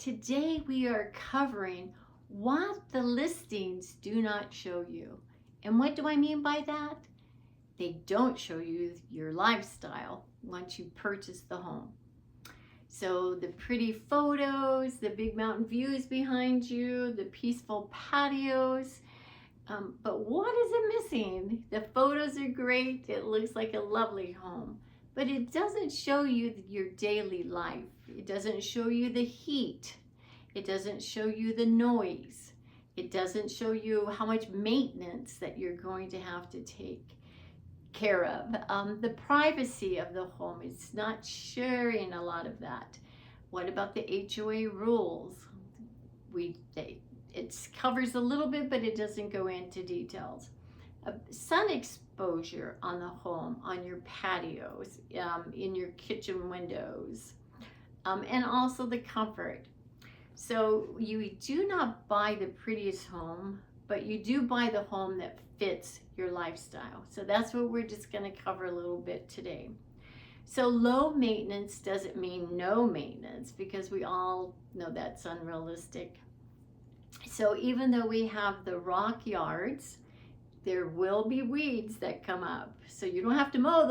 Today we are covering what the listings do not show you. And what do I mean by that? They don't show you your lifestyle once you purchase the home. So the pretty photos, the big mountain views behind you, the peaceful patios. But what is it missing? The photos are great. It looks like a lovely home, but it doesn't show you your daily life. It doesn't show you the heat. It doesn't show you the noise. It doesn't show you how much maintenance that you're going to have to take care of. The privacy of the home, it's not sharing a lot of that. What about the HOA rules? It covers a little bit, but it doesn't go into details. Sun exposure on the home, on your patios, in your kitchen windows, and also the comfort. So you do not buy the prettiest home, but you do buy the home that fits your lifestyle. So that's what we're just going to cover a little bit today. So low maintenance doesn't mean no maintenance, because we all know that's unrealistic. So even though we have the rock yards, there will be weeds that come up. So you don't have to mow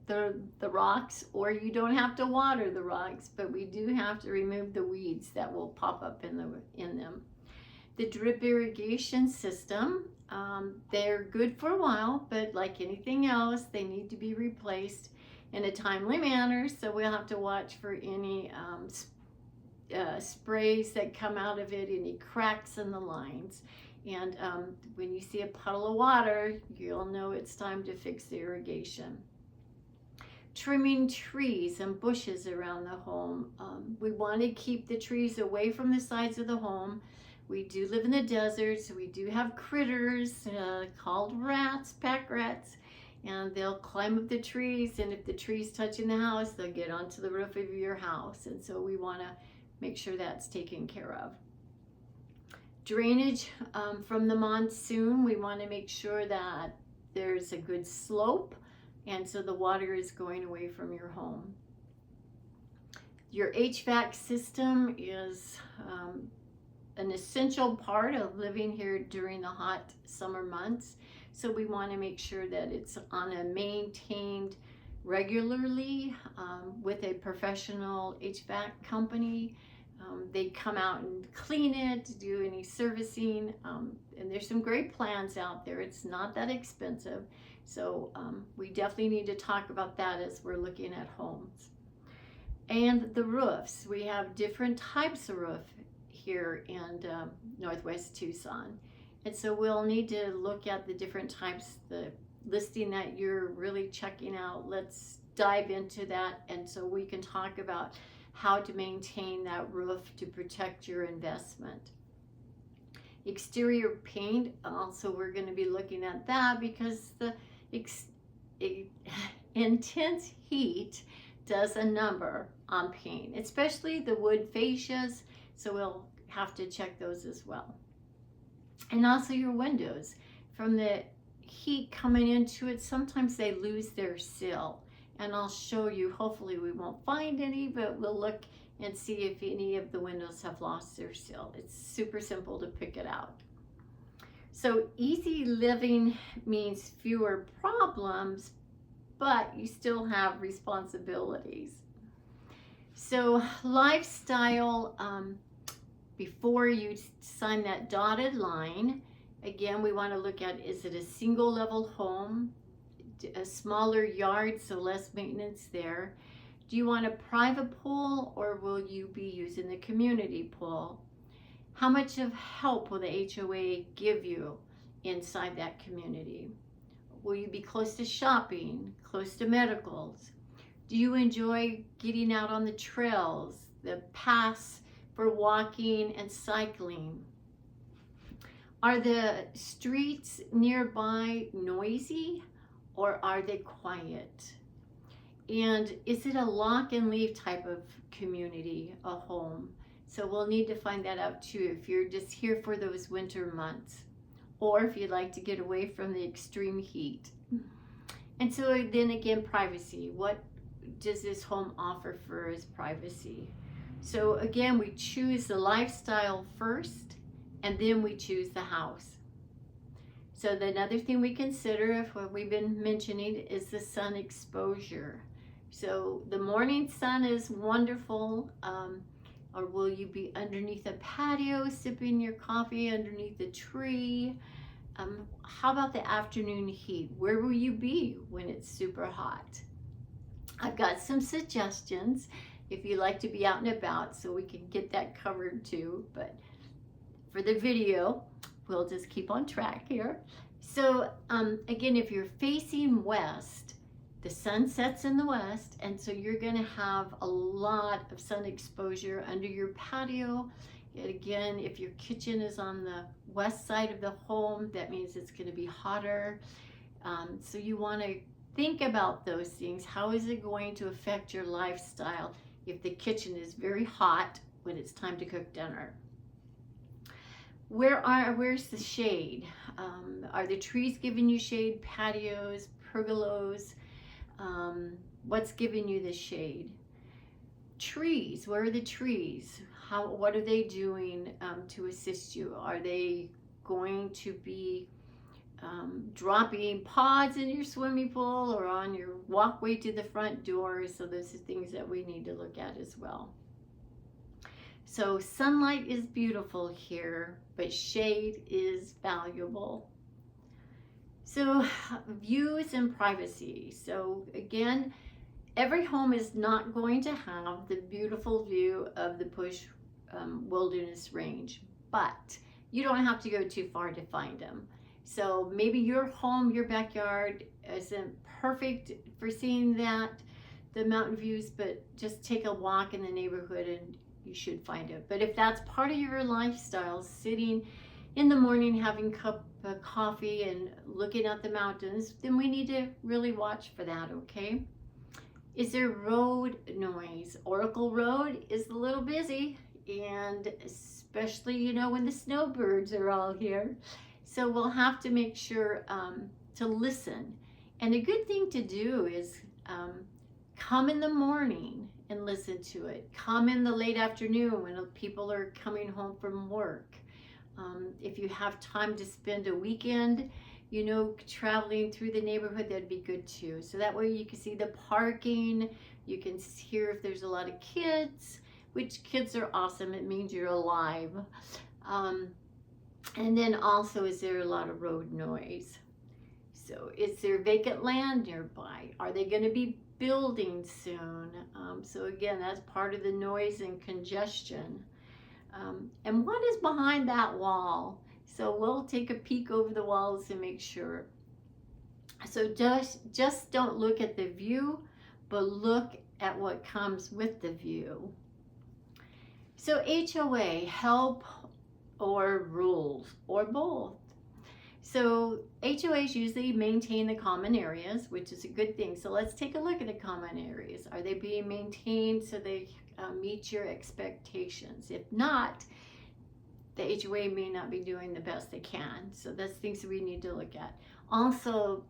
the rocks, or you don't have to water the rocks, but we do have to remove the weeds that will pop up in them. The drip irrigation system, they're good for a while, but like anything else, they need to be replaced in a timely manner. So we'll have to watch for any sprays that come out of it, any cracks in the lines. And when you see a puddle of water, you'll know it's time to fix the irrigation. Trimming trees and bushes around the home. We want to keep the trees away from the sides of the home. We do live in the desert, so we do have critters called rats, pack rats, and they'll climb up the trees, and if the tree's touching the house, they'll get onto the roof of your house, and so we want to make sure that's taken care of. Drainage from the monsoon, we want to make sure that there's a good slope, and so the water is going away from your home. Your HVAC system is an essential part of living here during the hot summer months. So we want to make sure that it's on a maintained regularly with a professional HVAC company. They come out and clean it, do any servicing, and there's some great plans out there. It's not that expensive. So we definitely need to talk about that as we're looking at homes. And the roofs, we have different types of roof here in Northwest Tucson. And so we'll need to look at the different types, the listing that you're really checking out. Let's dive into that, and so we can talk about how to maintain that roof to protect your investment. Exterior paint, also we're going to be looking at that, because the intense heat does a number on paint, especially the wood fascias, so we'll have to check those as well. And also your windows, from the heat coming into it, sometimes they lose their sill, and I'll show you. Hopefully we won't find any, but we'll look and see if any of the windows have lost their sill. It's super simple to pick it out. So easy living means fewer problems, but you still have responsibilities. So lifestyle, before you sign that dotted line, again, we want to look at, is it a single level home, a smaller yard, so less maintenance there? Do you want a private pool, or will you be using the community pool? How much of help will the HOA give you inside that community? Will you be close to shopping, close to medicals? Do you enjoy getting out on the trails, the paths for walking and cycling? Are the streets nearby noisy, or are they quiet? And is it a lock and leave type of community, a home? So we'll need to find that out too, if you're just here for those winter months, or if you'd like to get away from the extreme heat. And so then again, privacy. What does this home offer for as privacy? So again, we choose the lifestyle first, and then we choose the house. So the another thing we consider, if what we've been mentioning, is the sun exposure. So the morning sun is wonderful, or will you be underneath a patio sipping your coffee underneath a tree? How about the afternoon heat? Where will you be when it's super hot? I've got some suggestions if you like to be out and about, so we can get that covered too. But for the video, we'll just keep on track here. So again, if you're facing west, the sun sets in the west, and so you're going to have a lot of sun exposure under your patio. And again, if your kitchen is on the west side of the home, that means it's going to be hotter. So you want to think about those things. How is it going to affect your lifestyle if the kitchen is very hot when it's time to cook dinner? Where's the shade? Are the trees giving you shade? Patios, pergolas? What's giving you the shade? Trees. Where are the trees? What are they doing to assist you? Are they going to be dropping pods in your swimming pool or on your walkway to the front door? So those are things that we need to look at as well. So sunlight is beautiful here, but shade is valuable. So views and privacy. So again, every home is not going to have the beautiful view of the Bush Wilderness Range, but you don't have to go too far to find them. So maybe your home, your backyard isn't perfect for seeing the mountain views, but just take a walk in the neighborhood and you should find it. But if that's part of your lifestyle, sitting in the morning having a cup of coffee and looking at the mountains, then we need to really watch for that, okay? Is there road noise? Oracle Road is a little busy, and especially, you know, when the snowbirds are all here. So we'll have to make sure to listen. And a good thing to do is come in the morning and listen to it. Come in the late afternoon when people are coming home from work. If you have time to spend a weekend, you know, traveling through the neighborhood, that'd be good too. So that way you can see the parking, you can hear if there's a lot of kids, which kids are awesome. It means you're alive. And then also, is there a lot of road noise? So is there vacant land nearby? Are they going to be building soon? So again, that's part of the noise and congestion. And what is behind that wall? So we'll take a peek over the walls and make sure. So just don't look at the view, but look at what comes with the view. So HOA, help or rules, or both. So HOAs usually maintain the common areas, which is a good thing. So let's take a look at the common areas. Are they being maintained so they meet your expectations? If not, the HOA may not be doing the best they can. So that's things that we need to look at. Also,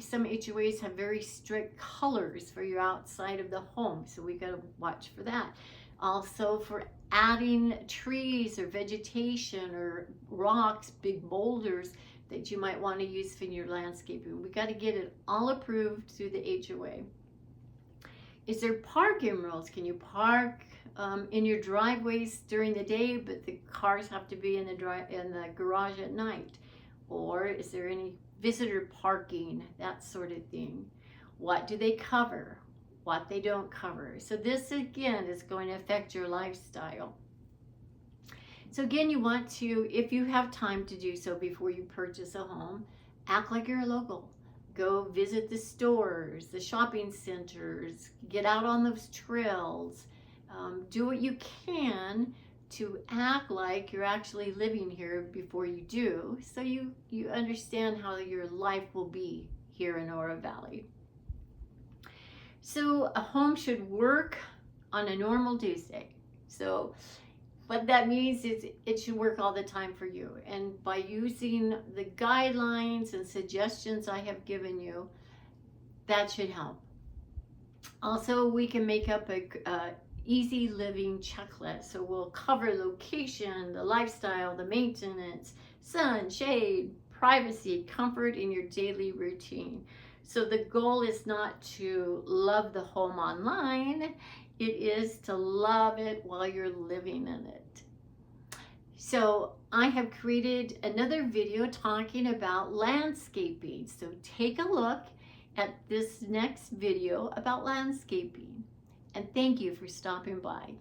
some HOAs have very strict colors for your outside of the home, so we got to watch for that. Also, for adding trees or vegetation or rocks, big boulders that you might want to use for your landscaping. We got to get it all approved through the HOA. Is there parking rules? Can you park in your driveways during the day, but the cars have to be in the garage at night? Or is there any visitor parking, that sort of thing? What do they cover? What they don't cover? So this again is going to affect your lifestyle. So again, you want to, if you have time to do so before you purchase a home, act like you're a local. Go visit the stores, the shopping centers, get out on those trails. Do what you can to act like you're actually living here before you do, so you understand how your life will be here in Oro Valley. So a home should work on a normal Tuesday. So what that means is it should work all the time for you. And by using the guidelines and suggestions I have given you, that should help. Also, we can make up easy living checklist. So we'll cover location, the lifestyle, the maintenance, sun, shade, privacy, comfort in your daily routine. So the goal is not to love the home online, it is to love it while you're living in it. So I have created another video talking about landscaping. So take a look at this next video about landscaping. And thank you for stopping by.